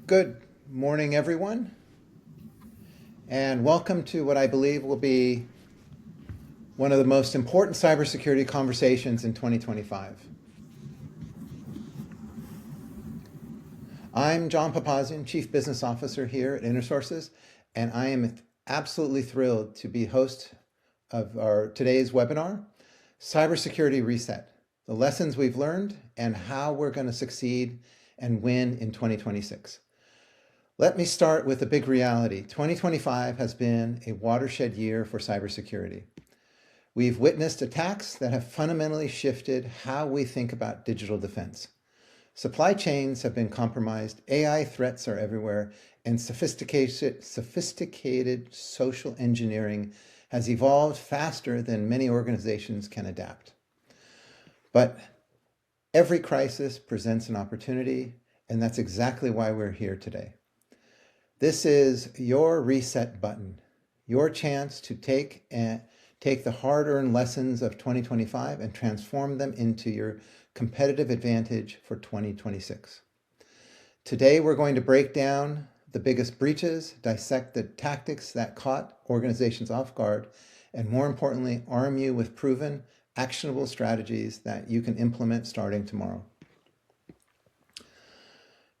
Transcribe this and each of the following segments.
Good morning, everyone, and welcome to what I believe will be one of the most important cybersecurity conversations in 2025. I'm John Papazian, Chief Business Officer here at InterSources, and I am absolutely thrilled to be host of our today's webinar, Cybersecurity Reset, the lessons we've learned and how we're going to succeed and win in 2026. Let me start with a big reality. 2025 has been a watershed year for cybersecurity. We've witnessed attacks that have fundamentally shifted how we think about digital defense. Supply chains have been compromised, AI threats are everywhere, and sophisticated social engineering has evolved faster than many organizations can adapt. But every crisis presents an opportunity, and that's exactly why we're here today. This is your reset button, your chance to take the hard-earned lessons of 2025 and transform them into your competitive advantage for 2026. Today, we're going to break down the biggest breaches, dissect the tactics that caught organizations off guard, and more importantly, arm you with proven, actionable strategies that you can implement starting tomorrow.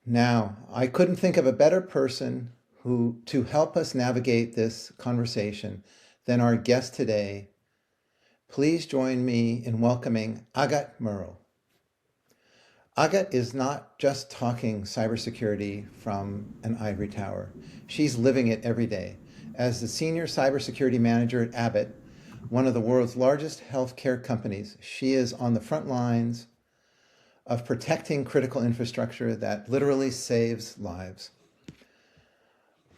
Now, I couldn't think of a better person to help us navigate this conversation than our guest today. Please join me in welcoming Agathe Merle. Agathe is not just talking cybersecurity from an ivory tower. She's living it every day. As the Senior Cybersecurity Manager at Abbott, one of the world's largest healthcare companies, she is on the front lines of protecting critical infrastructure that literally saves lives.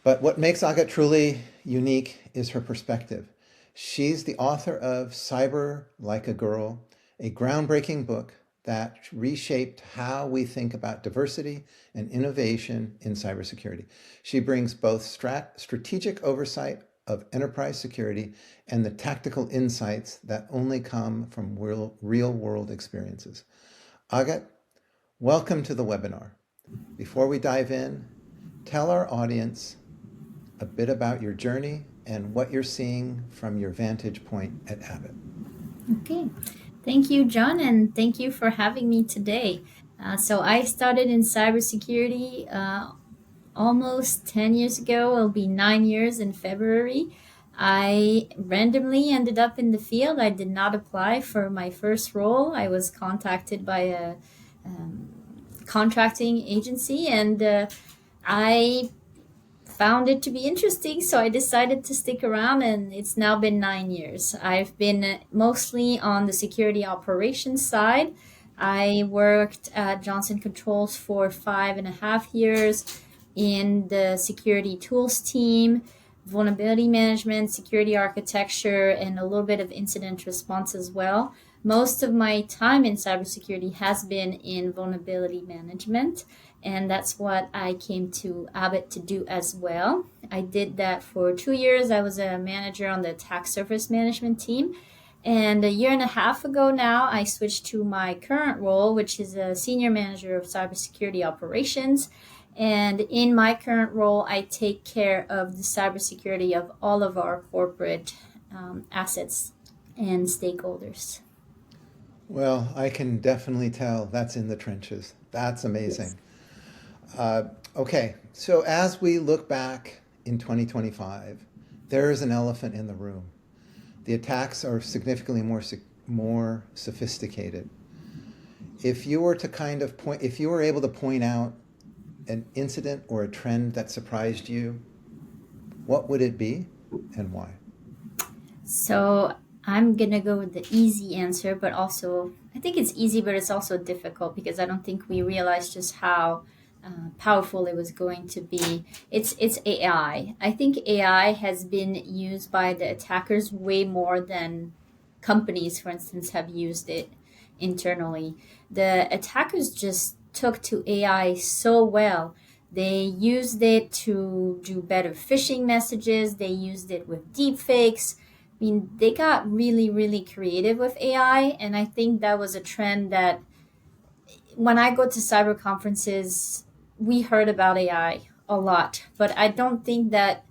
But what makes Agathe truly unique is her perspective. She's the author of Cyber Like a Girl, a groundbreaking book that reshaped how we think about diversity and innovation in cybersecurity. She brings both strategic oversight of enterprise security and the tactical insights that only come from real-world experiences. Agathe, welcome to the webinar. Before we dive in, tell our audience a bit about your journey and what you're seeing from your vantage point at Abbott. Okay, thank you, John, and thank you for having me today. So I started in cybersecurity almost 10 years ago. It'll be 9 years in February. I randomly ended up in the field. I did not apply for my first role. I was contacted by a contracting agency, and I found it to be interesting, so I decided to stick around, and it's now been 9 years. I've been mostly on the security operations side. I worked at Johnson Controls for 5.5 years in the security tools team, vulnerability management, security architecture, and a little bit of incident response as well. Most of my time in cybersecurity has been in vulnerability management, and that's what I came to Abbott to do as well. I did that for 2 years. I was a manager on the attack surface management team. And 1.5 years ago now, I switched to my current role, which is a senior manager of cybersecurity operations. And in my current role, I take care of the cybersecurity of all of our corporate assets and stakeholders. Well, I can definitely tell that's in the trenches. That's amazing. Okay, so as we look back in 2025, there is an elephant in the room. The attacks are significantly more sophisticated. If you were able to point out an incident or a trend that surprised you, what would it be and why? So I'm going to go with the easy answer, but also I think it's easy, but it's also difficult because I don't think we realized just how powerful it was going to be. It's AI. I think AI has been used by the attackers way more than companies, for instance, have used it internally. The attackers just took to AI so well. They used it to do better phishing messages. They used it with deepfakes. I mean, they got really, really creative with AI, and I think that was a trend that when I go to cyber conferences, we heard about AI a lot, but I don't think that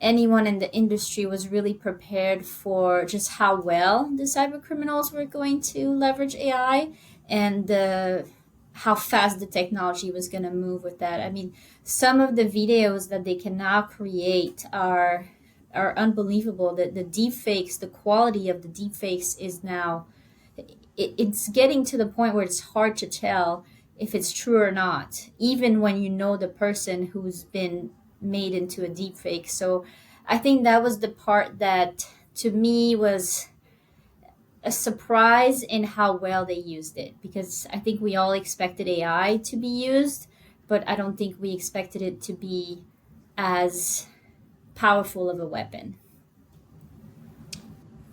anyone in the industry was really prepared for just how well the cyber criminals were going to leverage AI and how fast the technology was going to move with that. I mean, some of the videos that they can now create are unbelievable. The deep fakes, the quality of the deep fakes is now it's getting to the point where it's hard to tell if it's true or not, even when you know the person who's been made into a deep fake. So I think that was the part that to me was a surprise in how well they used it, because I think we all expected AI to be used, but I don't think we expected it to be as powerful of a weapon.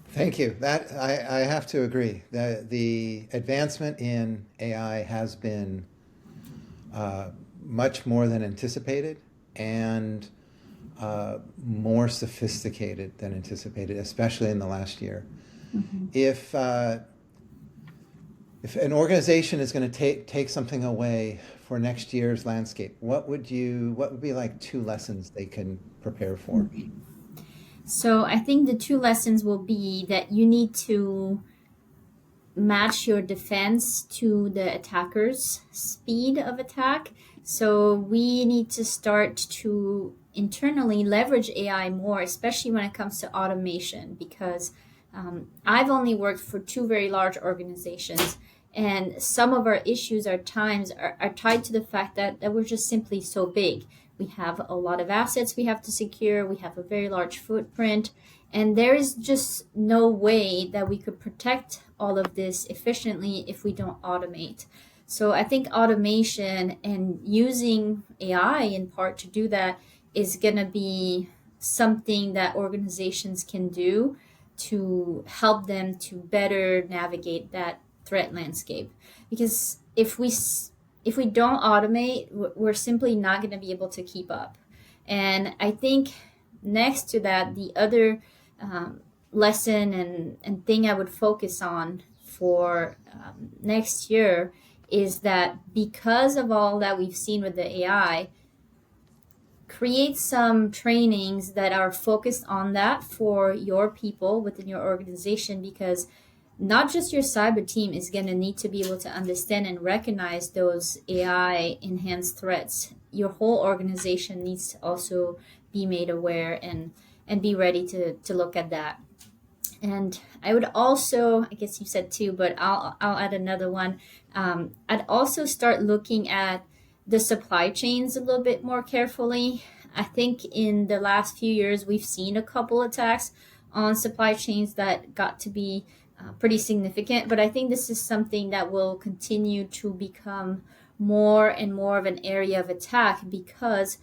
Thank you. That I have to agree. The advancement in AI has been much more than anticipated and more sophisticated than anticipated, especially in the last year. Mm-hmm. If an organization is going to take something away for next year's landscape, what would be like two lessons they can prepare for? So I think the two lessons will be that you need to match your defense to the attacker's speed of attack. So we need to start to internally leverage AI more, especially when it comes to automation, because I've only worked for two very large organizations. And some of our issues are tied to the fact that we're just simply so big. We have a lot of assets we have to secure. We have a very large footprint. And there is just no way that we could protect all of this efficiently if we don't automate. So I think automation and using AI in part to do that is going to be something that organizations can do to help them to better navigate that threat landscape. Because if we don't automate, we're simply not going to be able to keep up. And I think next to that, the other lesson and thing I would focus on for next year is that because of all that we've seen with the AI, create some trainings that are focused on that for your people within your organization, because not just your cyber team is going to need to be able to understand and recognize those AI enhanced threats. Your whole organization needs to also be made aware and be ready to look at that. And I would also, I guess you said two, but I'll add another one. I'd also start looking at the supply chains a little bit more carefully. I think in the last few years, we've seen a couple attacks on supply chains that got to be pretty significant, but I think this is something that will continue to become more and more of an area of attack, because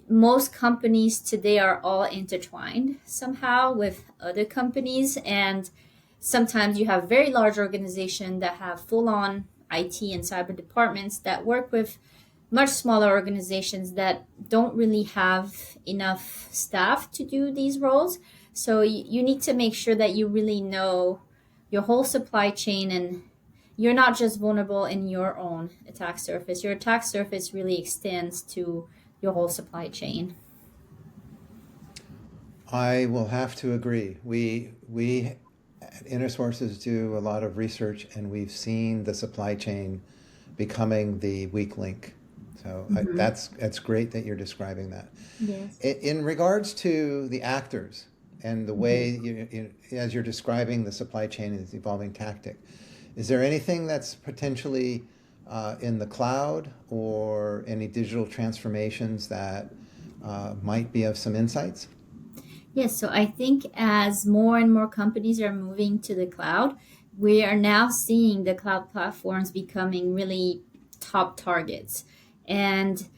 most companies today are all intertwined somehow with other companies, and sometimes you have very large organizations that have full-on IT and cyber departments that work with much smaller organizations that don't really have enough staff to do these roles. So you need to make sure that you really know your whole supply chain, and you're not just vulnerable in your own attack surface. Your attack surface really extends to your whole supply chain. I will have to agree. We at InterSources do a lot of research, and we've seen the supply chain becoming the weak link. So Mm-hmm. that's great that you're describing that. Yes. In regards to the actors and the Mm-hmm. way as you're describing the supply chain as evolving tactic, is there anything that's potentially in the cloud or any digital transformations that might be of some insights? Yes, so I think as more and more companies are moving to the cloud, we are now seeing the cloud platforms becoming really top targets. And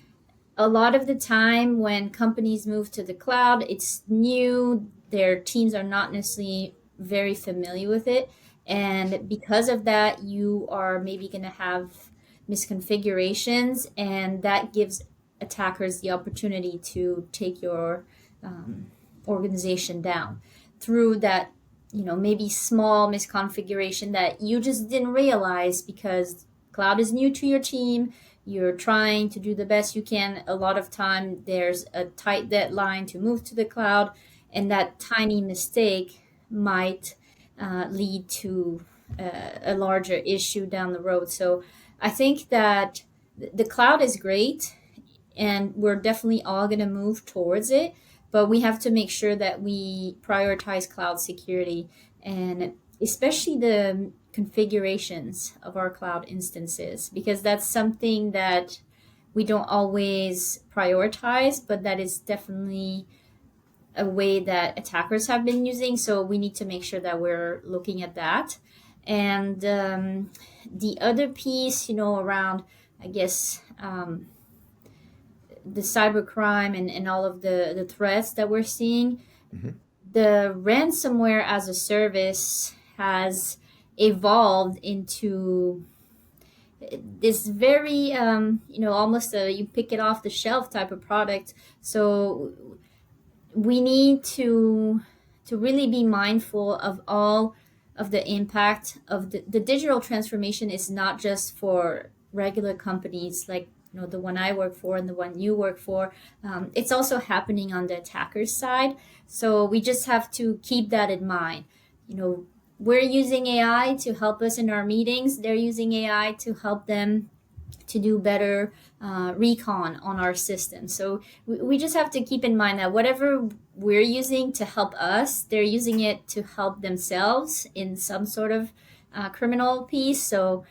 a lot of the time when companies move to the cloud, it's new, their teams are not necessarily very familiar with it. And because of that, you are maybe going to have misconfigurations, and that gives attackers the opportunity to take your um, organization down through that, maybe small misconfiguration that you just didn't realize because cloud is new to your team, you're trying to do the best you can. A lot of time there's a tight deadline to move to the cloud, and that tiny mistake might lead to a larger issue down the road. So I think that the cloud is great, and we're definitely all going to move towards it, but we have to make sure that we prioritize cloud security, and especially the configurations of our cloud instances, because that's something that we don't always prioritize, but that is definitely a way that attackers have been using. So we need to make sure that we're looking at that. And the other piece, around, I guess, the cybercrime and all of the threats that we're seeing, the ransomware as a service has evolved into this very, almost a you pick it off the shelf type of product. So we need to really be mindful of all of the impact of the digital transformation. Is not just for regular companies like the one I work for and the one you work for. It's also happening on the attacker's side. So we just have to keep that in mind. We're using AI to help us in our meetings. They're using AI to help them to do better recon on our system. So we just have to keep in mind that whatever we're using to help us, they're using it to help themselves in some sort of criminal piece. So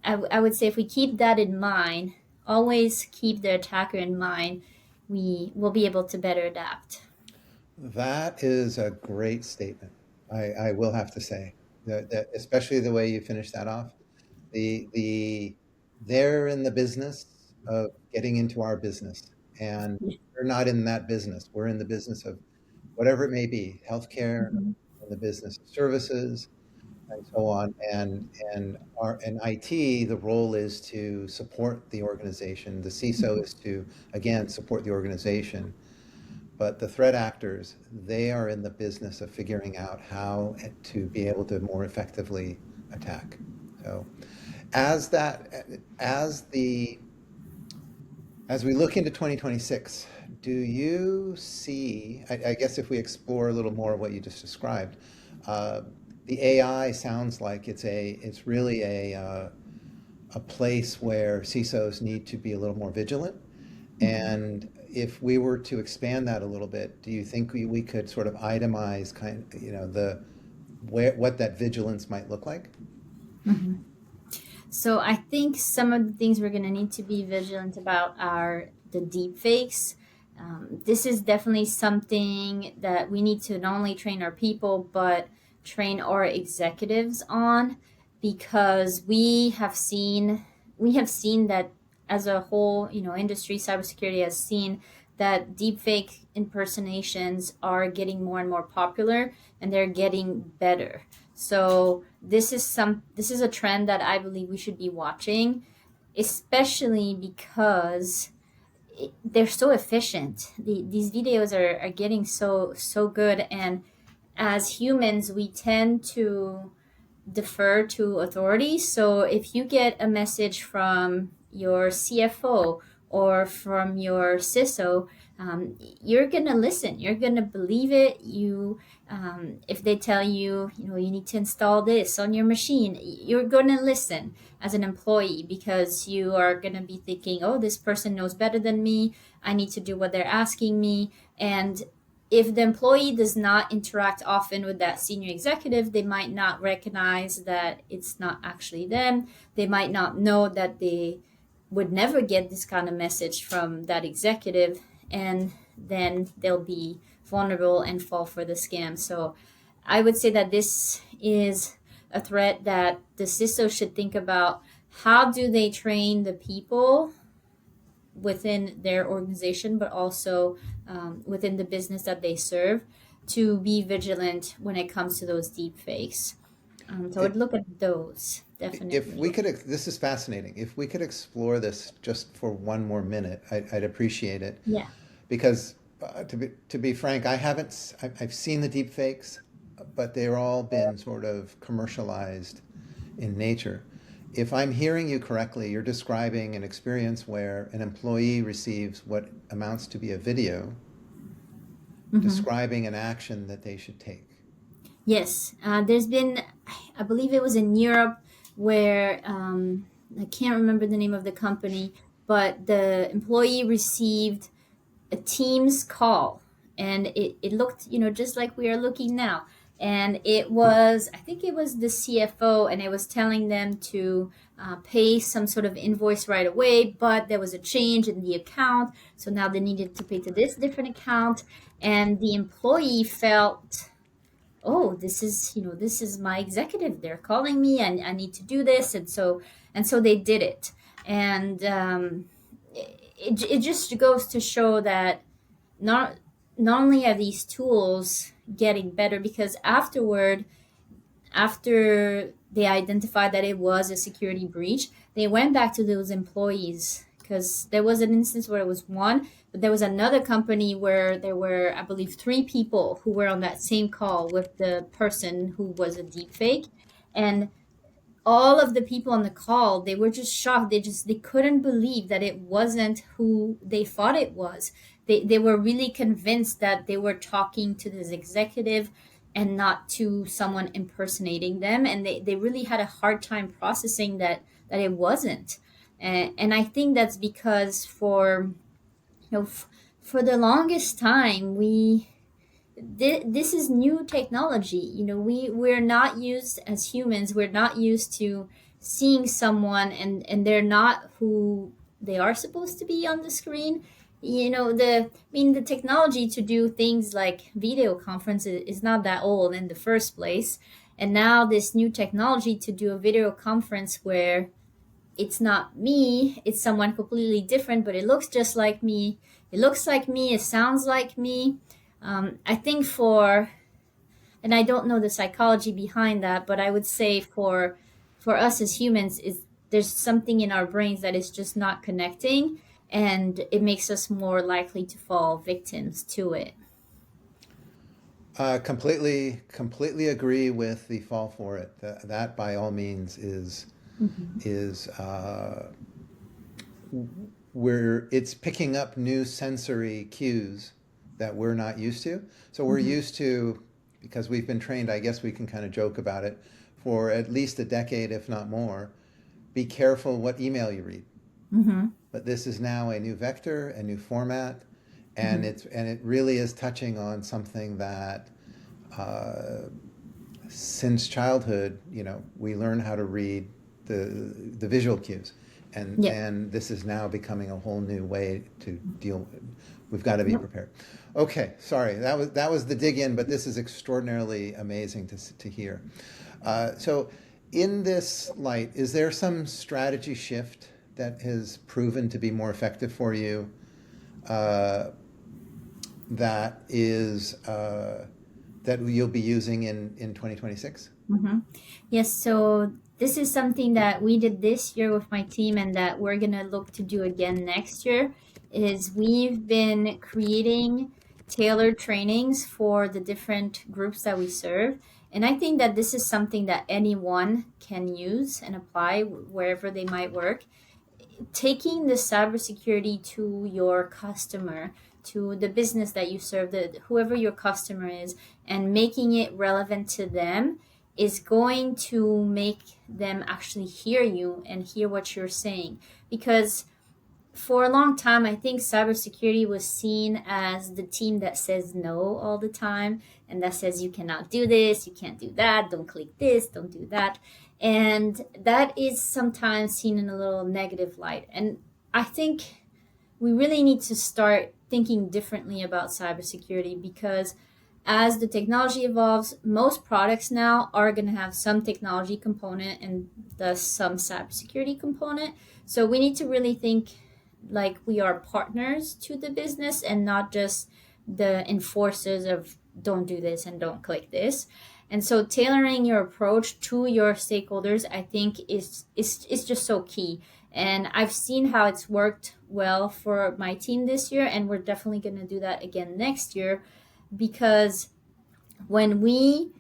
I would say if we keep that in mind, always keep the attacker in mind, we will be able to better adapt. That is a great statement. I will have to say that especially the way you finished that off. The they're in the business of getting into our business, and we're not in that business. We're in the business of whatever it may be, healthcare, Mhm. in the business of services, and so on. And our in IT, the role is to support the organization. The CISO is to again support the organization. But the threat actors, they are in the business of figuring out how to be able to more effectively attack. So as that, as the, as we look into 2026, do you see, I guess if we explore a little more of what you just described, uh, the AI sounds like it's really a place where CISOs need to be a little more vigilant. Mhm. And if we were to expand that a little bit, do you think we could sort of itemize what that vigilance might look like? Mhm. So I think some of the things we're going to need to be vigilant about are the deep fakes. This is definitely something that we need to not only train our people, but train our executives on, because we have seen that as a whole, industry cybersecurity has seen that deepfake impersonations are getting more and more popular, and they're getting better. So this is a trend that I believe we should be watching, especially because they're so efficient. These videos are getting so good, and as humans, we tend to defer to authority. So if you get a message from your CFO or from your CISO, you're gonna listen. You're gonna believe it. If they tell you, you need to install this on your machine, you're gonna listen as an employee, because you are gonna be thinking, oh, this person knows better than me. I need to do what they're asking me. And if the employee does not interact often with that senior executive, they might not recognize that it's not actually them. They might not know that they would never get this kind of message from that executive, and then they'll be vulnerable and fall for the scam. So I would say that this is a threat that the CISO should think about. How do they train the people within their organization, but also within the business that they serve, to be vigilant when it comes to those deep fakes? So I If, would look at those if we definitely. could, this is fascinating. If we could explore this just for one more minute, I'd appreciate it. Yeah. Because to be frank, I've seen the deep fakes, but they're all been sort of commercialized in nature. if I'm hearing you correctly, you're describing an experience where an employee receives what amounts to be a video Hmm. describing an action that they should take. Yes, there's been, I believe it was in Europe, where I can't remember the name of the company, but the employee received a Teams call, and it looked, just like we are looking now. And it was, I think it was the CFO, and it was telling them to pay some sort of invoice right away, but there was a change in the account. So now they needed to pay to this different account. And the employee felt, oh, this is my executive, they're calling me, and I need to do this. And so they did it. And it just goes to show that not not only are these tools getting better, because after they identified that it was a security breach, they went back to those employees, because there was an instance where it was one, but there was another company where there were, I believe, three people who were on that same call with the person who was a deep fake. And all of the people on the call, they were just shocked. They couldn't believe that it wasn't who they thought it was. They were really convinced that they were talking to this executive and not to someone impersonating them, and they really had a hard time processing that it wasn't. And I think that's because for the longest time, this is new technology. We're not used, as humans, we're not used to seeing someone, and they're not who they are supposed to be on the screen. The technology to do things like video conference is not that old in the first place. And now this new technology to do a video conference where it's not me, it's someone completely different, but it looks just like me. It looks like me, it sounds like me. I think and I don't know the psychology behind that, but I would say for us as humans, is there's something in our brains that is just not connecting, and it makes us more likely to fall victims to it. Completely agree with the fall for it. That by all means Hmm. is where it's picking up new sensory cues that we're not used to. So we're Hmm. used to, because we've been trained, I guess we can kind of joke about it, for at least a decade, if not more, be careful what email you read. Hmm. But this is now a new vector, a new format, and Hmm. it really is touching on something that uh, since childhood, we learn how to read the visual cues, Yeah. and this is now becoming a whole new way to deal with it. We've got to be Yep. prepared. Okay, sorry, that was the dig in, but this is extraordinarily amazing to hear. So, in this light, is there some strategy shift that has proven to be more effective for you? Uh, that is that you'll be using in 2026? Hmm. Yes, so this is something that we did this year with my team, and that we're gonna look to do again next year. Is we've been creating tailored trainings for the different groups that we serve. And I think that this is something that anyone can use and apply wherever they might work. Taking the cybersecurity to your customer, to the business that you serve, whoever your customer is, and making it relevant to them is going to make them actually hear you and hear what you're saying. Because for a long time, I think cybersecurity was seen as the team that says no all the time, and that says you cannot do this, you can't do that, don't click this, don't do that. And that is sometimes seen in a little negative light. And I think we really need to start thinking differently about cybersecurity, because as the technology evolves, most products now are going to have some technology component and thus some cybersecurity component. So we need to really think like we are partners to the business and not just the enforcers of don't do this and don't click this. And so tailoring your approach to your stakeholders, I think, is just so key. And I've seen how it's worked well for my team this year, and we're definitely going to do that again next year. Because when we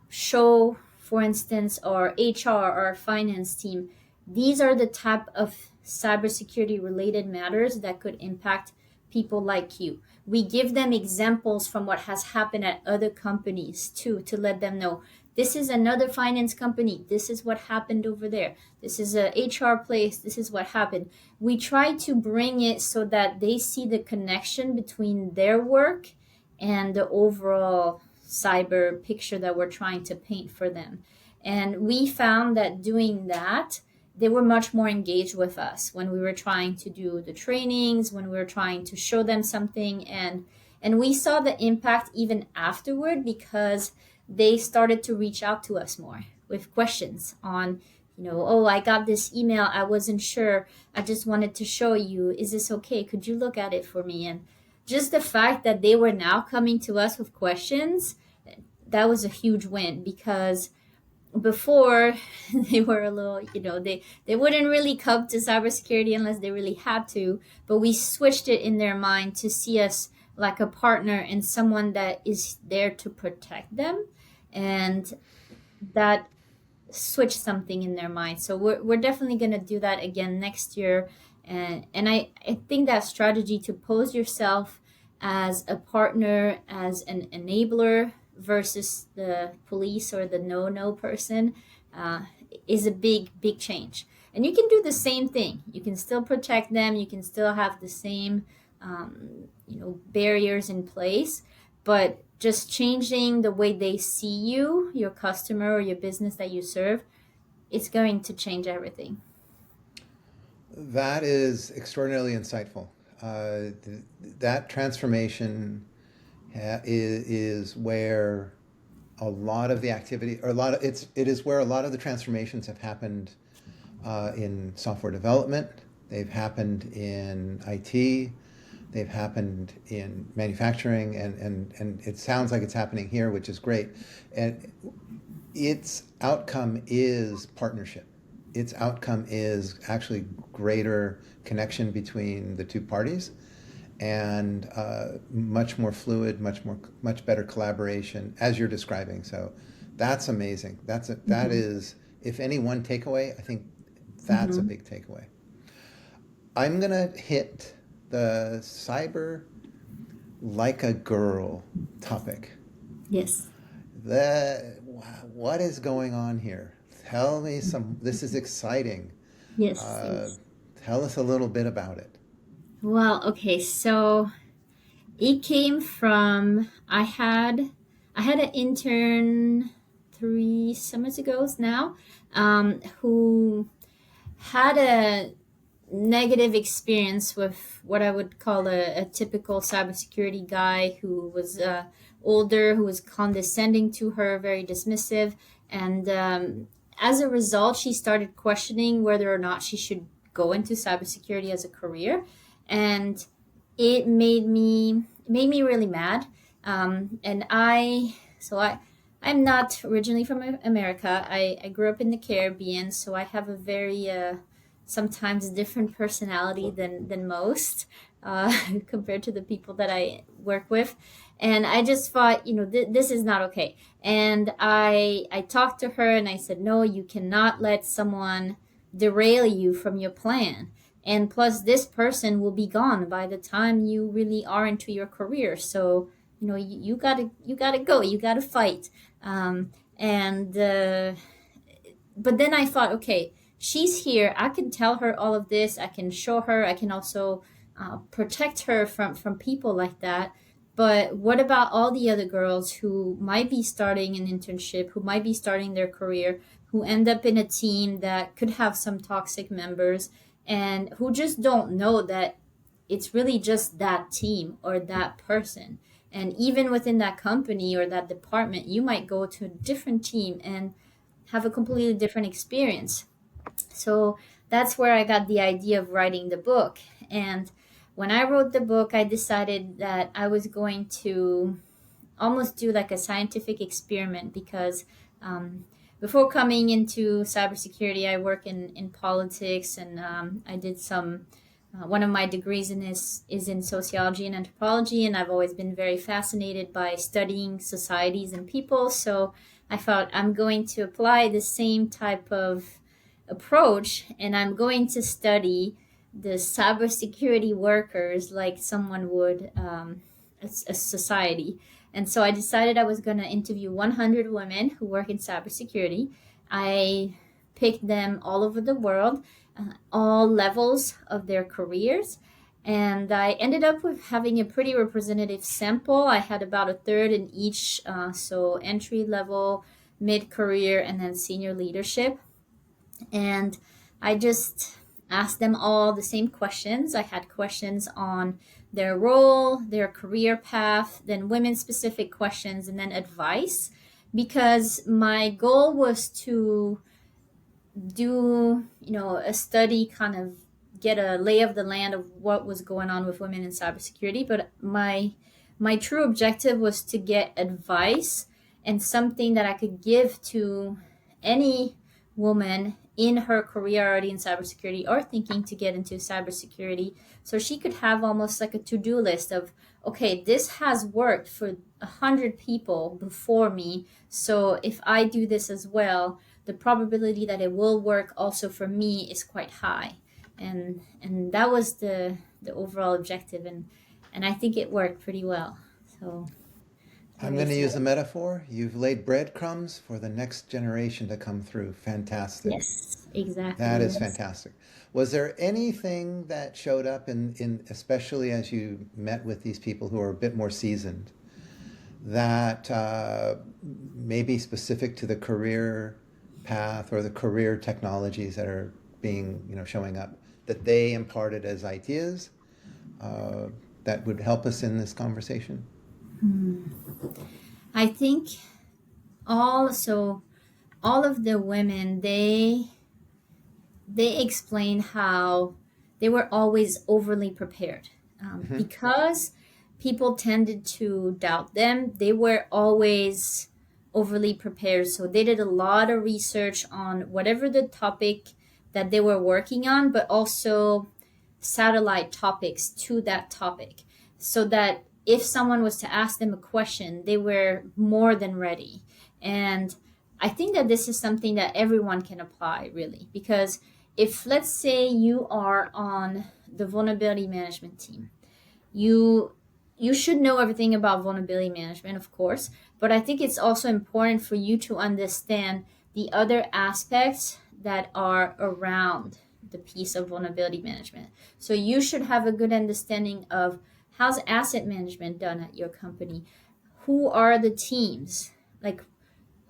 show, for instance, our HR or our finance team these are the type of cybersecurity related matters that could impact people like you. We give them examples from what has happened at other companies too, to let them know this is another finance company. This is what happened over there. This is a HR place. This is what happened. We try to bring it so that they see the connection between their work and the overall cyber picture that we're trying to paint for them. And we found that doing that, they were much more engaged with us when we were trying to do the trainings, when we were trying to show them something. And we saw the impact even afterward, because they started to reach out to us more with questions on, oh, I got this email, I wasn't sure, I just wanted to show you, is this okay, could you look at it for me? And just the fact that they were now coming to us with questions, that was a huge win, because before they were a little, they wouldn't really come to cybersecurity unless they really had to, but we switched it in their mind to see us like a partner and someone that is there to protect them, and that switched something in their mind. So we're definitely going to do that again next year. And I think that strategy to pose yourself as a partner, as an enabler versus the police or the no person, is a big change. And you can do the same thing. You can still protect them. You can still have the same barriers in place, but just changing the way they see you, your customer or your business that you serve, it's going to change everything. That is extraordinarily insightful. That transformation is where a lot of the activity, or it is where a lot of the transformations have happened in software development. They've happened in IT. They've happened in manufacturing, and it sounds like it's happening here, which is great. And its outcome is partnership. Its outcome is actually greater connection between the two parties, and much more fluid, much better collaboration, as you're describing. So that's amazing. That is, if any one takeaway, I think that's a big takeaway. I'm gonna hit the cyber like a girl topic. Yes. What is going on here? Tell me some. This is exciting. Yes. Tell us a little bit about it. Well, okay, so it came from, I had an intern 3 summers ago now, who had a negative experience with what I would call a typical cybersecurity guy, who was older, who was condescending to her, very dismissive. And as a result, she started questioning whether or not she should go into cybersecurity as a career. And it made me really mad. And I'm not originally from America. I grew up in the Caribbean, so I have a very sometimes different personality than most, compared to the people that I work with. And I just thought, this is not okay. And I talked to her and I said, no, you cannot let someone derail you from your plan. And plus, this person will be gone by the time you really are into your career. So, you gotta go. You gotta fight. But then I thought, okay, she's here. I can tell her all of this. I can show her. I can also protect her from people like that. But what about all the other girls who might be starting an internship, who might be starting their career, who end up in a team that could have some toxic members, and who just don't know that it's really just that team or that person? And even within that company or that department, you might go to a different team and have a completely different experience. So that's where I got the idea of writing the book. And when I wrote the book, I decided that I was going to almost do like a scientific experiment, because before coming into cybersecurity, I work in politics, and I did some. One of my degrees is in sociology and anthropology, and I've always been very fascinated by studying societies and people. So I thought I'm going to apply the same type of approach, and I'm going to study the cybersecurity workers like someone would a society. And so I decided I was going to interview 100 women who work in cybersecurity. I picked them all over the world, all levels of their careers. And I ended up with having a pretty representative sample. I had about a third in each, so entry level, mid career, and then senior leadership. And I just asked them all the same questions. I had questions on their role, their career path, then women specific questions, and then advice, because my goal was to do, a study, kind of get a lay of the land of what was going on with women in cybersecurity. But my true objective was to get advice and something that I could give to any woman in her career already in cybersecurity or thinking to get into cybersecurity, so she could have almost like a to-do list of, okay, this has worked for 100 people before me, so if I do this as well, the probability that it will work also for me is quite high. And that was the overall objective, and I think it worked pretty well. So I'm very going to use a excited. metaphor. You've laid breadcrumbs for the next generation to come through. Fantastic. Yes, exactly. That is Yes. fantastic. Was there anything that showed up in especially as you met with these people who are a bit more seasoned, that maybe specific to the career path or the career technologies that are being, showing up, that they imparted as ideas uh, that would help us in this conversation? Hmm. I think also all of the women, they explain how they were always overly prepared, Hmm. because people tended to doubt them. They were always overly prepared, so they did a lot of research on whatever the topic that they were working on, but also satellite topics to that topic, so that if someone was to ask them a question, they were more than ready. And I think that this is something that everyone can apply, really, because if, let's say, you are on the vulnerability management team, you you should know everything about vulnerability management, of course, but I think it's also important for you to understand the other aspects that are around the piece of vulnerability management. So you should have a good understanding of how's asset management done at your company, who are the teams, like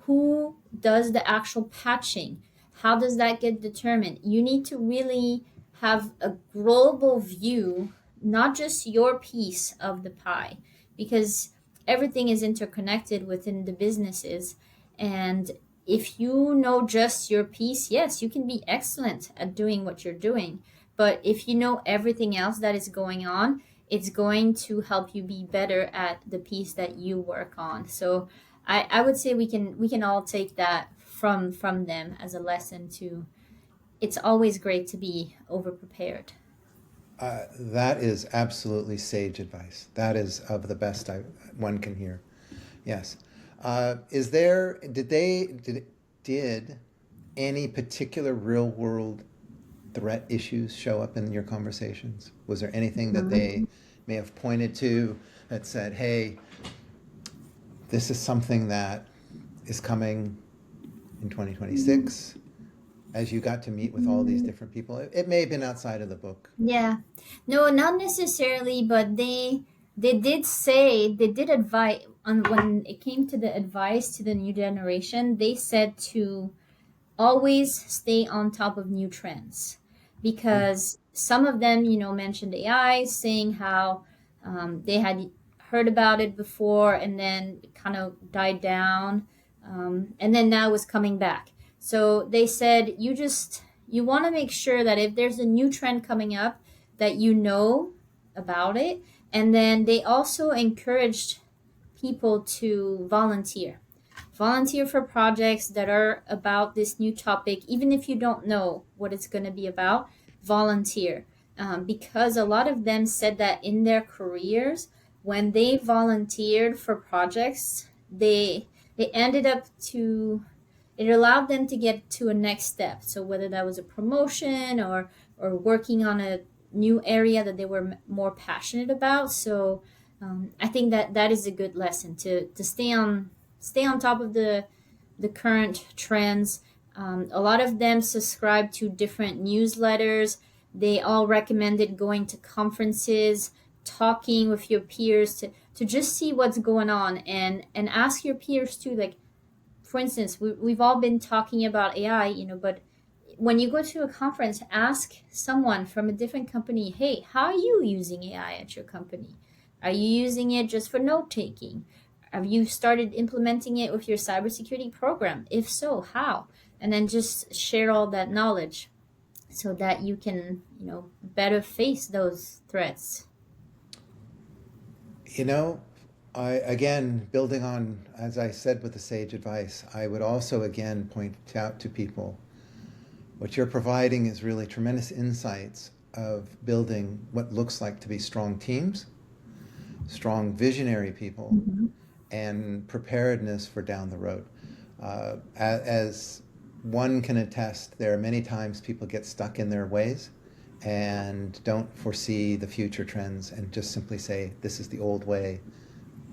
who does the actual patching, how does that get determined. You need to really have a global view, not just your piece of the pie, because everything is interconnected within the businesses. And if you know just your piece, yes, you can be excellent at doing what you're doing, but if you know everything else that is going on, it's going to help you be better at the piece that you work on. So I would say we can all take that from them as a lesson to, it's always great to be over prepared. That is absolutely sage advice. That is of the best one can hear. Yes. Is there, did any particular real world threat issues show up in your conversations? Was there anything that they may have pointed to that said, hey, this is something that is coming in 2026? As you got to meet with all these different people, it may have been outside of the book. Yeah, no, not necessarily, but they did say, they did advise on, when it came to the advice to the new generation, they said to always stay on top of new trends, Mm. because some of them, mentioned AI, saying how they had heard about it before and then it kind of died down, and then now it's coming back. So they said, you want to make sure that if there's a new trend coming up, that you know about it. And then they also encouraged people to volunteer for projects that are about this new topic, even if you don't know what it's going to be about. Volunteer, because a lot of them said that in their careers, when they volunteered for projects, they ended up to it allowed them to get to a next step. So whether that was a promotion or working on a new area that they were more passionate about. So I think that is a good lesson to stay on top of the current trends. A lot of them subscribe to different newsletters. They all recommended going to conferences, talking with your peers to just see what's going on, and ask your peers too. Like, for instance, we've all been talking about AI, but when you go to a conference, ask someone from a different company, hey, how are you using AI at your company? Are you using it just for note taking? Have you started implementing it with your cybersecurity program? If so, how? And then just share all that knowledge so that you can, better face those threats. You know, again, building on, as I said with the sage advice, I would also again point out to people what you're providing is really tremendous insights of building what looks like to be strong teams, strong visionary people, Mm-hmm. and preparedness for down the road. As one can attest, there are many times people get stuck in their ways and don't foresee the future trends and just simply say, this is the old way,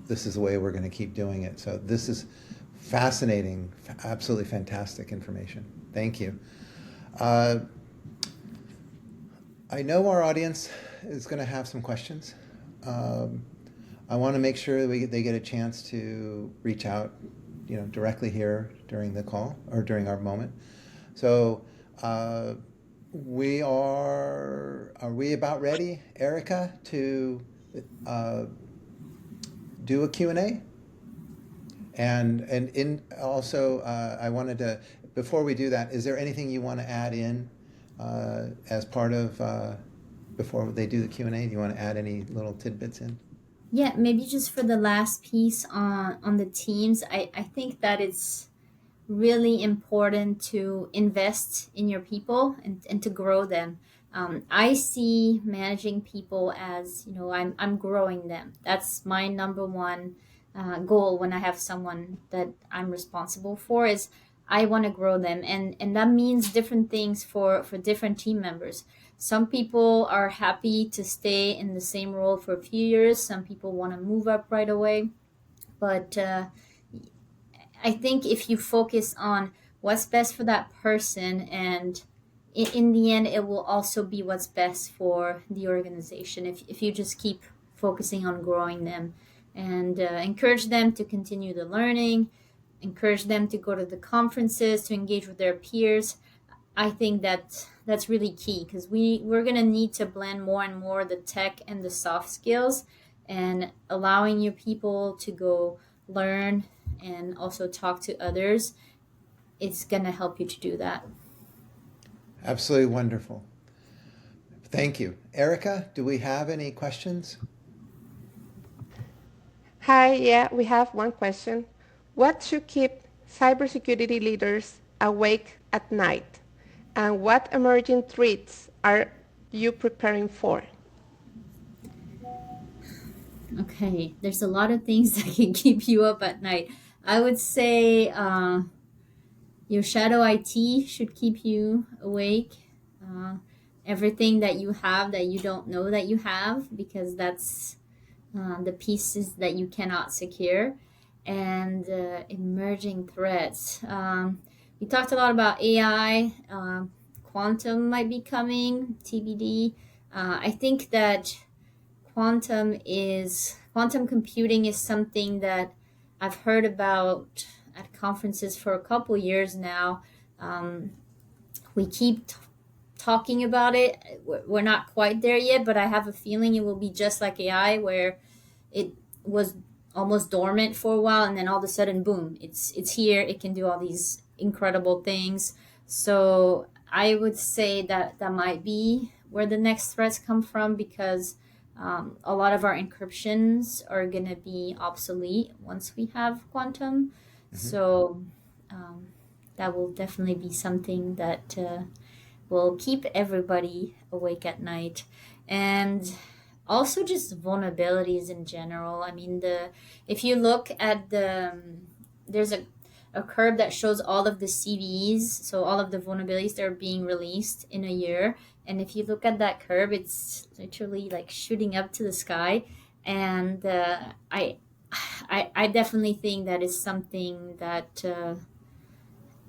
this is the way we're going to keep doing it. So this is fascinating, absolutely fantastic information. Thank you. I know our audience is going to have some questions. I want to make sure they get a chance to reach out, directly here during the call or during our moment. So are we about ready, Erica, to do a Q&A? And in also, I wanted to, before we do that, is there anything you want to add in as part of, before they do the Q&A, do you want to add any little tidbits in? Yeah, maybe just for the last piece on the teams, I think that it's really important to invest in your people and to grow them. I see managing people as, I'm growing them. That's my number one goal when I have someone that I'm responsible for is I want to grow them. And that means different things for different team members. Some people are happy to stay in the same role for a few years. Some people want to move up right away. But I think if you focus on what's best for that person, and in the end, it will also be what's best for the organization. If you just keep focusing on growing them and encourage them to continue the learning, encourage them to go to the conferences, to engage with their peers, I think that's really key because we're going to need to blend more and more the tech and the soft skills, and allowing your people to go learn and also talk to others, it's going to help you to do that. Absolutely wonderful. Thank you. Erica, do we have any questions? Hi, yeah, we have one question. What should keep cybersecurity leaders awake at night? And what emerging threats are you preparing for? Okay, there's a lot of things that can keep you up at night. I would say your shadow IT should keep you awake. Uh, Everything that you have that you don't know that you have, because that's the pieces that you cannot secure. And emerging threats. We talked a lot about AI. Quantum might be coming, TBD. I think that quantum computing is something that I've heard about at conferences for a couple years now. We keep talking about it. We're not quite there yet, but I have a feeling it will be just like AI, where it was almost dormant for a while, and then all of a sudden, boom, it's here. It can do all these incredible things. So I would say that might be where the next threats come from, because a lot of our encryptions are going to be obsolete once we have quantum. So that will definitely be something that will keep everybody awake at night. And also just vulnerabilities in general. I mean, if you look at there's a curve that shows all of the CVEs, so all of the vulnerabilities that are being released in a year. And if you look at that curve, it's literally like shooting up to the sky. And I definitely think that is something that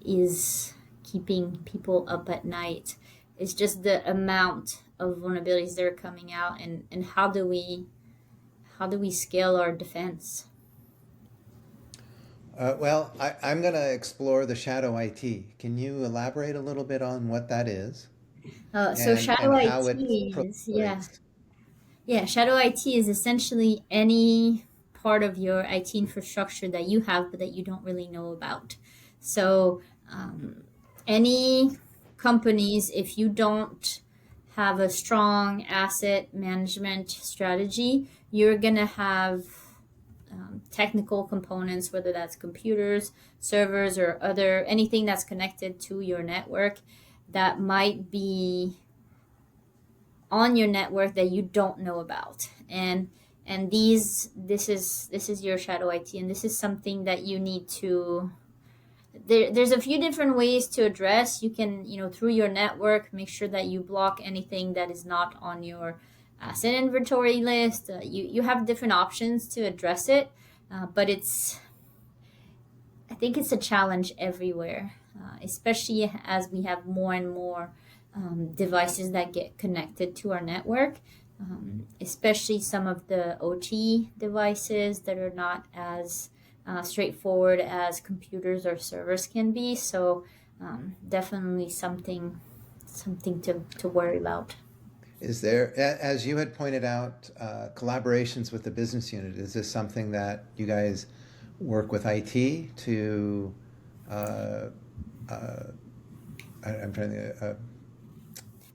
is keeping people up at night. It's just the amount of vulnerabilities that are coming out, and how do we scale our defense? I'm going to explore the shadow IT. Can you elaborate a little bit on what that is So shadow and how it IT is, proliferates? yeah, shadow IT is essentially any part of your IT infrastructure that you have but that you don't really know about. So any companies, if you don't have a strong asset management strategy, you're gonna have technical components, whether that's computers, servers, or other anything that's connected to your network that might be on your network that you don't know about. And this is your shadow IT, and this is something that you need to there's a few different ways to address. You can, through your network, make sure that you block anything that is not on your asset inventory list. You have different options to address it, but I think it's a challenge everywhere, especially as we have more and more devices that get connected to our network, especially some of the OT devices that are not as straightforward as computers or servers can be. So definitely something to worry about. Is there, as you had pointed out, collaborations with the business unit? Is this something that you guys work with IT to? I'm trying to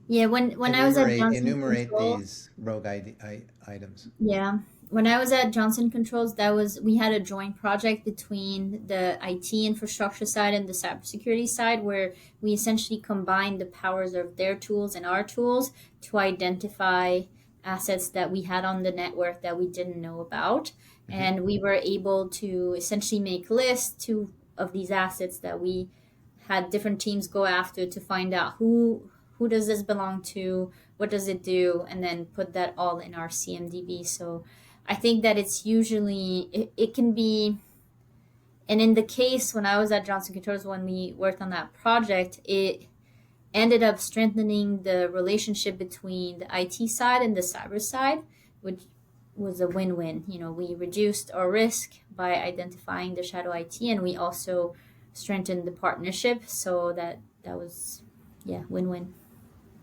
Yeah, when I was at Johnson enumerate Controls, these rogue items. yeah. When I was at Johnson Controls, we had a joint project between the IT infrastructure side and the cybersecurity side, where we essentially combined the powers of their tools and our tools to identify assets that we had on the network that we didn't know about. Mm-hmm. And we were able to essentially make lists of these assets that we had different teams go after to find out who does this belong to, what does it do, and then put that all in our CMDB. So I think that it's usually, it can be, and in the case when I was at Johnson Controls, when we worked on that project, it ended up strengthening the relationship between the IT side and the cyber side, which was a win-win. We reduced our risk by identifying the shadow IT, and we also strengthened the partnership. So that was, yeah, win-win.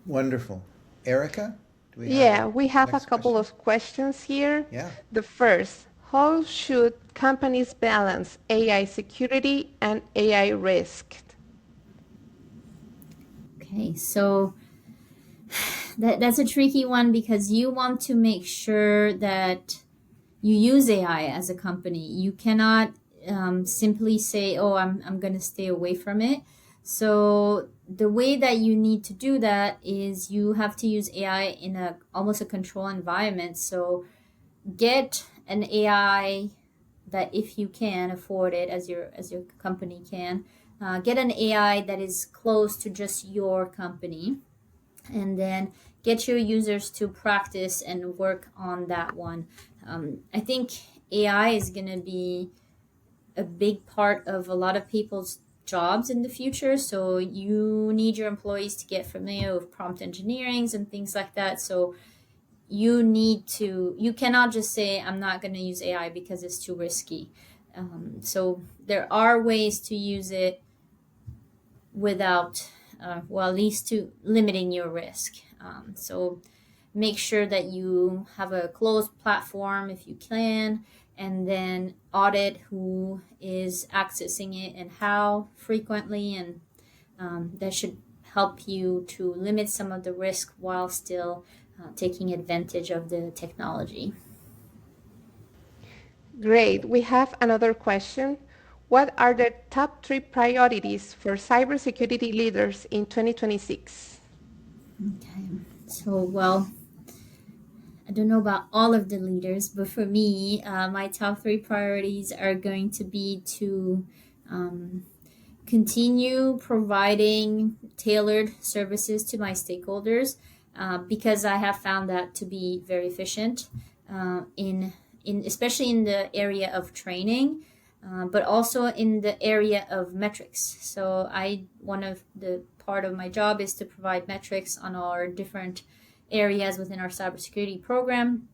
Wonderful. Erica, do we have Yeah, a we have a next couple question? of questions here. Yeah. The first, how should companies balance AI security and AI risk? Okay, so that's a tricky one, because you want to make sure that you use AI as a company. You cannot simply say, "Oh, I'm going to stay away from it." So the way that you need to do that is you have to use AI in almost a control environment. So get an AI that, if you can afford it, as your company can, get an AI that is close to just your company, and then get your users to practice and work on that one. I think AI is going to be a big part of a lot of people's jobs in the future. So you need your employees to get familiar with prompt engineering and things like that. So you cannot just say, I'm not going to use AI because it's too risky. So there are ways to use it without, at least to limiting your risk. So make sure that you have a closed platform if you can, and then audit who is accessing it and how frequently, and that should help you to limit some of the risk while still taking advantage of the technology. Great. We have another question. What are the top 3 priorities for cybersecurity leaders in 2026? Okay. So, I don't know about all of the leaders, but for me, my top 3 priorities are going to be to Continue providing tailored services to my stakeholders because I have found that to be very efficient in especially in the area of training, but also in the area of metrics. So one of the part of my job is to provide metrics on our different areas within our cybersecurity program.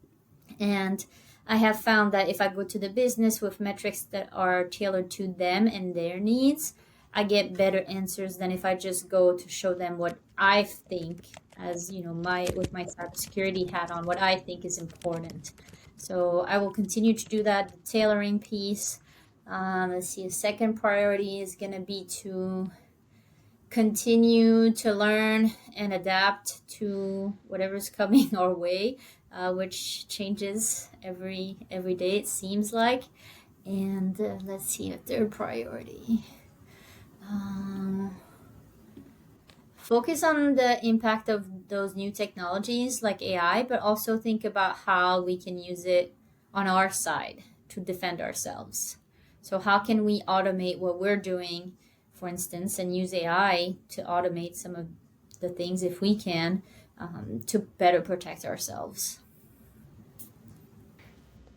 And I have found that if I go to the business with metrics that are tailored to them and their needs, I get better answers than if I just go to show them what I think, as you know, with my cybersecurity hat on, what I think is important. So I will continue to do that, the tailoring piece. Let's see, a second priority is going to be to continue to learn and adapt to whatever's coming our way, which changes every day, it seems like. And let's see, a third priority. Focus on the impact of those new technologies like AI, but also think about how we can use it on our side to defend ourselves. So how can we automate what we're doing, for instance, and use AI to automate some of the things if we can, to better protect ourselves.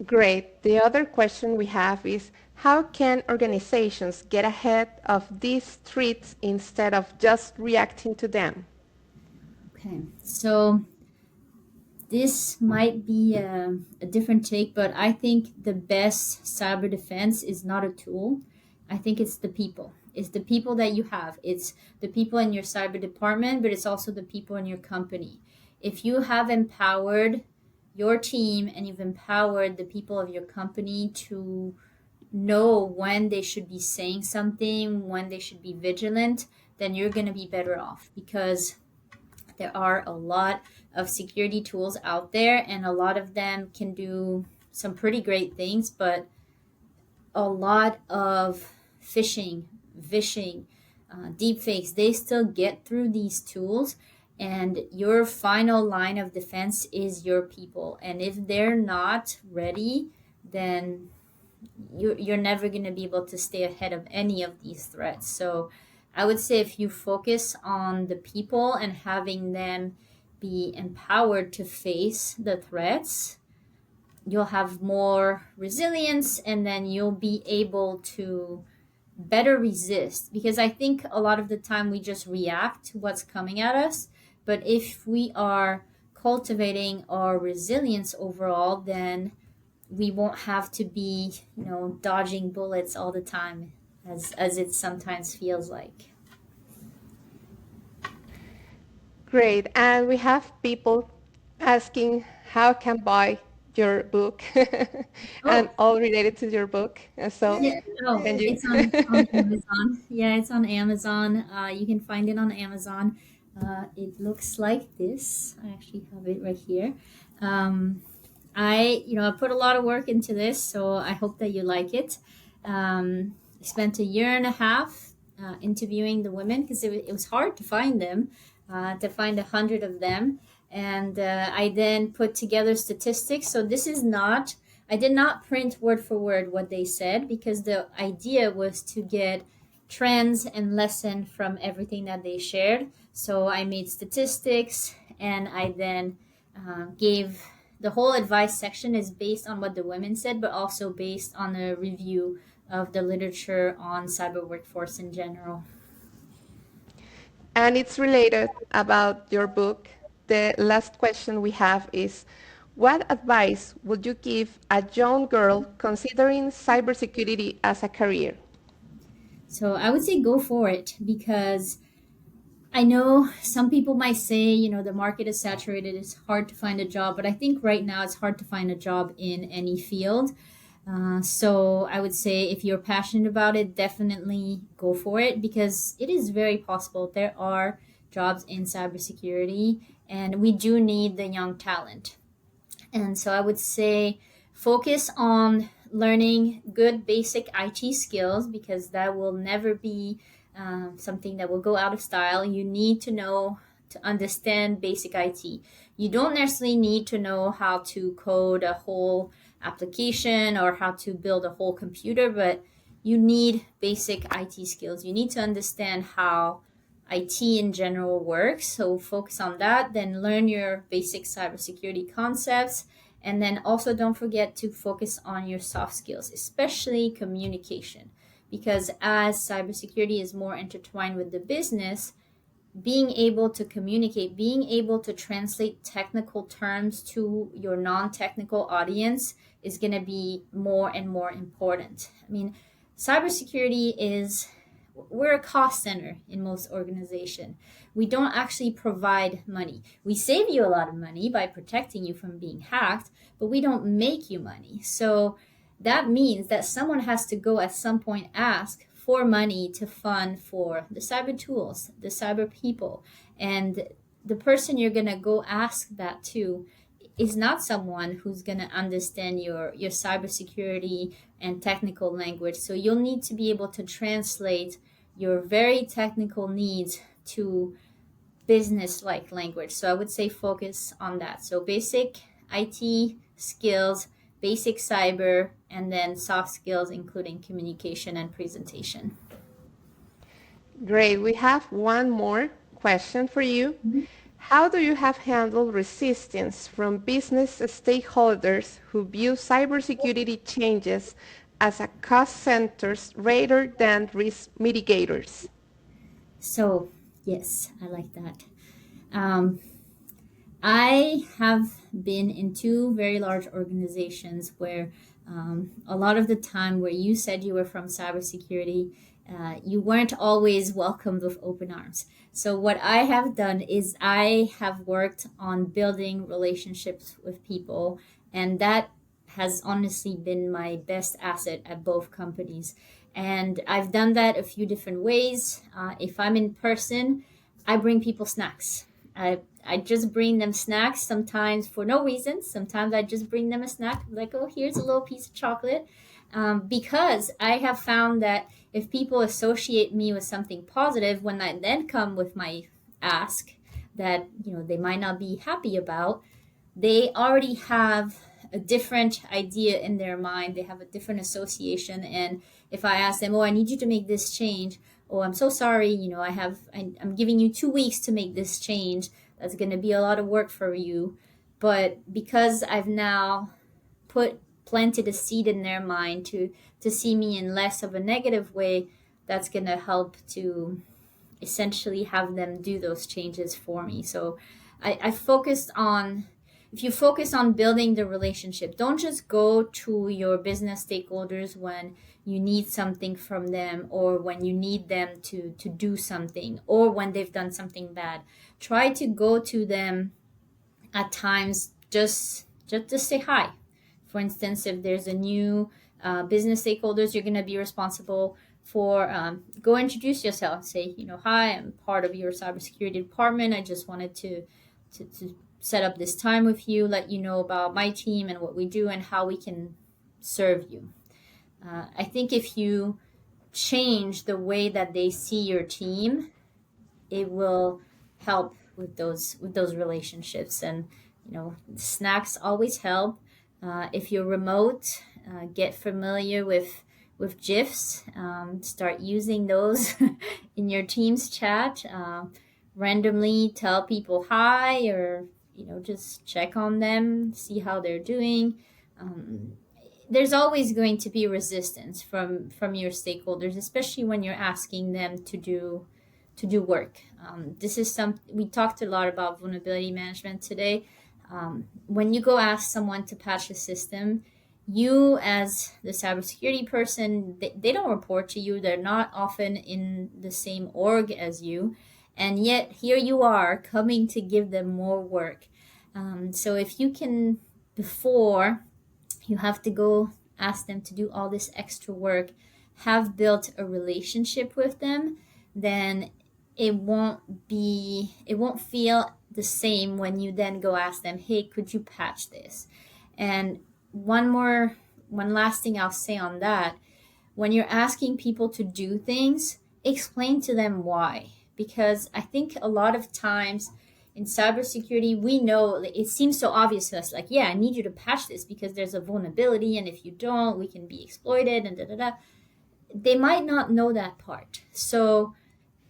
Great. The other question we have is, how can organizations get ahead of these threats instead of just reacting to them? Okay, so this might be a different take, but I think the best cyber defense is not a tool. I think it's the people. It's the people that you have. It's the people in your cyber department, but it's also the people in your company. If you have empowered your team and you've empowered the people of your company to know when they should be saying something, when they should be vigilant, then you're going to be better off, because there are a lot of security tools out there and a lot of them can do some pretty great things, but a lot of phishing, vishing, deepfakes, they still get through these tools. And your final line of defense is your people. And if they're not ready, then you're never going to be able to stay ahead of any of these threats. So I would say if you focus on the people and having them be empowered to face the threats, you'll have more resilience, and then you'll be able to better resist. Because I think a lot of the time we just react to what's coming at us. But if we are cultivating our resilience overall, then we won't have to be, dodging bullets all the time, as it sometimes feels like. Great. And we have people asking how can buy your book and all related to your book. So Yeah, can you? it's on Amazon. Yeah, it's on Amazon. You can find it on Amazon. It looks like this. I actually have it right here. I put a lot of work into this, so I hope that you like it. I spent a year and a half interviewing the women, because it was hard to find them, to find 100 of them. And I then put together statistics. So I did not print word for word what they said, because the idea was to get trends and lesson from everything that they shared. So I made statistics, and I then gave the whole advice section is based on what the women said, but also based on a review of the literature on cyber workforce in general. And it's related about your book. The last question we have is, what advice would you give a young girl considering cybersecurity as a career? So I would say go for it, because I know some people might say, the market is saturated, it's hard to find a job, but I think right now it's hard to find a job in any field. So I would say if you're passionate about it, definitely go for it, because it is very possible. There are jobs in cybersecurity, and we do need the young talent. And so I would say focus on learning good basic IT skills, because that will never be something that will go out of style. You need to understand basic IT. You don't necessarily need to know how to code a whole application or how to build a whole computer, but you need basic IT skills. You need to understand how IT in general works. So focus on that, then learn your basic cybersecurity concepts. And then also don't forget to focus on your soft skills, especially communication. Because as cybersecurity is more intertwined with the business, being able to communicate, being able to translate technical terms to your non-technical audience is going to be more and more important. I mean, cybersecurity is, we're a cost center in most organizations. We don't actually provide money. We save you a lot of money by protecting you from being hacked, but we don't make you money. So that means that someone has to go at some point ask for money to fund for the cyber tools, the cyber people. And the person you're going to go ask that to is not someone who's going to understand your cybersecurity and technical language. So you'll need to be able to translate your very technical needs to business-like language. So I would say focus on that. So basic IT skills, basic cyber, and then soft skills, including communication and presentation. Great. We have one more question for you. How do you have handled resistance from business stakeholders who view cybersecurity changes as a cost centers rather than risk mitigators? So, yes, I like that. I have been in two very large organizations where a lot of the time where you said you were from cybersecurity, you weren't always welcomed with open arms. So what I have done is I have worked on building relationships with people, and that has honestly been my best asset at both companies. And I've done that a few different ways. If I'm in person, I bring people snacks. I just bring them snacks, sometimes for no reason. Sometimes I just bring them a snack, like, oh, here's a little piece of chocolate. Because I have found that if people associate me with something positive, when I then come with my ask that, they might not be happy about, they already have a different idea in their mind. They have a different association. And if I ask them, oh, I need you to make this change, oh, I'm so sorry, I'm giving you 2 weeks to make this change. That's going to be a lot of work for you. But because I've now planted a seed in their mind to see me in less of a negative way, that's going to help to essentially have them do those changes for me. So I focused on, if you focus on building the relationship, don't just go to your business stakeholders when you need something from them or when you need them to do something or when they've done something bad. Try to go to them at times just to say hi. For instance, if there's a new business stakeholders, you're going to be responsible for, go introduce yourself. Say, hi, I'm part of your cybersecurity department. I just wanted to set up this time with you, let you know about my team and what we do and how we can serve you. I think if you change the way that they see your team, it will help with those relationships. And snacks always help. If you're remote, get familiar with GIFs. Start using those in your team's chat. Randomly tell people hi, or just check on them, see how they're doing. There's always going to be resistance from your stakeholders, especially when you're asking them to do work. This is we talked a lot about vulnerability management today. When you go ask someone to patch a system, you as the cybersecurity person, they don't report to you. They're not often in the same org as you. And yet here you are coming to give them more work. So if you can, before you have to go ask them to do all this extra work, have built a relationship with them, then it won't feel the same when you then go ask them, hey, could you patch this? And one last thing I'll say on that, when you're asking people to do things, explain to them why. Because I think a lot of times in cybersecurity, we know it seems so obvious to us, like, yeah, I need you to patch this because there's a vulnerability, and if you don't, we can be exploited, and they might not know that part. So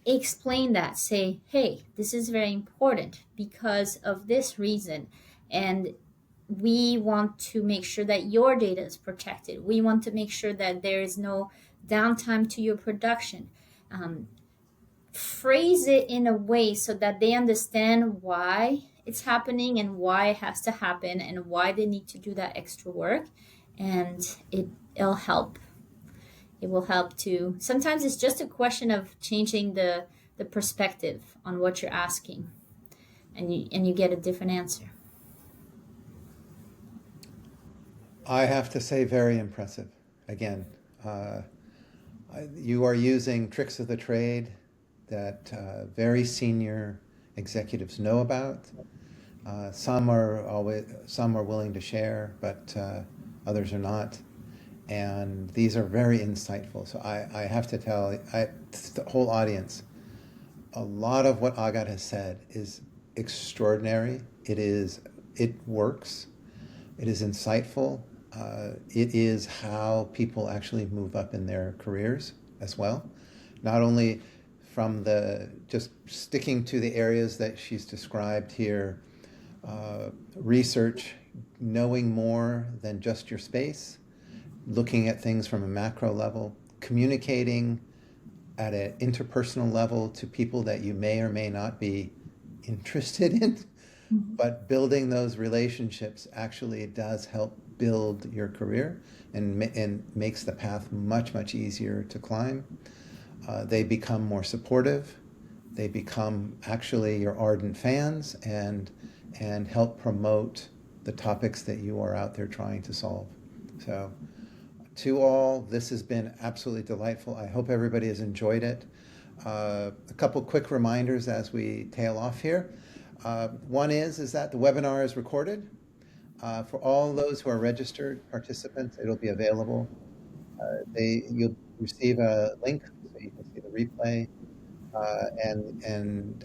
explain that. Say, hey, this is very important because of this reason. And we want to make sure that your data is protected. We want to make sure that there is no downtime to your production. Um, Phrase it in a way so that they understand why it's happening and why it has to happen and why they need to do that extra work. And it'll help. It will help to. Sometimes it's just a question of changing the perspective on what you're asking, and you get a different answer. I have to say, very impressive. Again, you are using tricks of the trade that very senior executives know about. Some are willing to share, but others are not. And these are very insightful. So I have to tell the whole audience, a lot of what Agathe has said is extraordinary. It works. It is insightful. It is how people actually move up in their careers as well. Not only from just sticking to the areas that she's described here, research, knowing more than just your space, looking at things from a macro level, communicating at an interpersonal level to people that you may or may not be interested in, but building those relationships actually does help build your career and makes the path much, much easier to climb. They become more supportive. They become actually your ardent fans and help promote the topics that you are out there trying to solve. So to all, this has been absolutely delightful. I hope everybody has enjoyed it. A couple quick reminders as we tail off here. One is that the webinar is recorded. For all those who are registered participants, it'll be available. You'll receive a link so you can see the replay and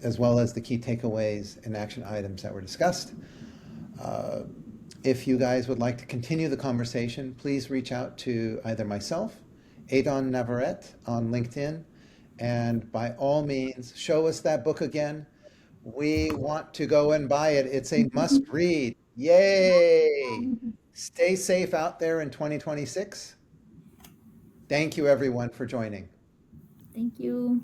as well as the key takeaways and action items that were discussed. If you guys would like to continue the conversation, please reach out to either myself, Adon Navarette on LinkedIn, and by all means, show us that book again. We want to go and buy it. It's a must read. Yay! Stay safe out there in 2026. Thank you, everyone, for joining. Thank you.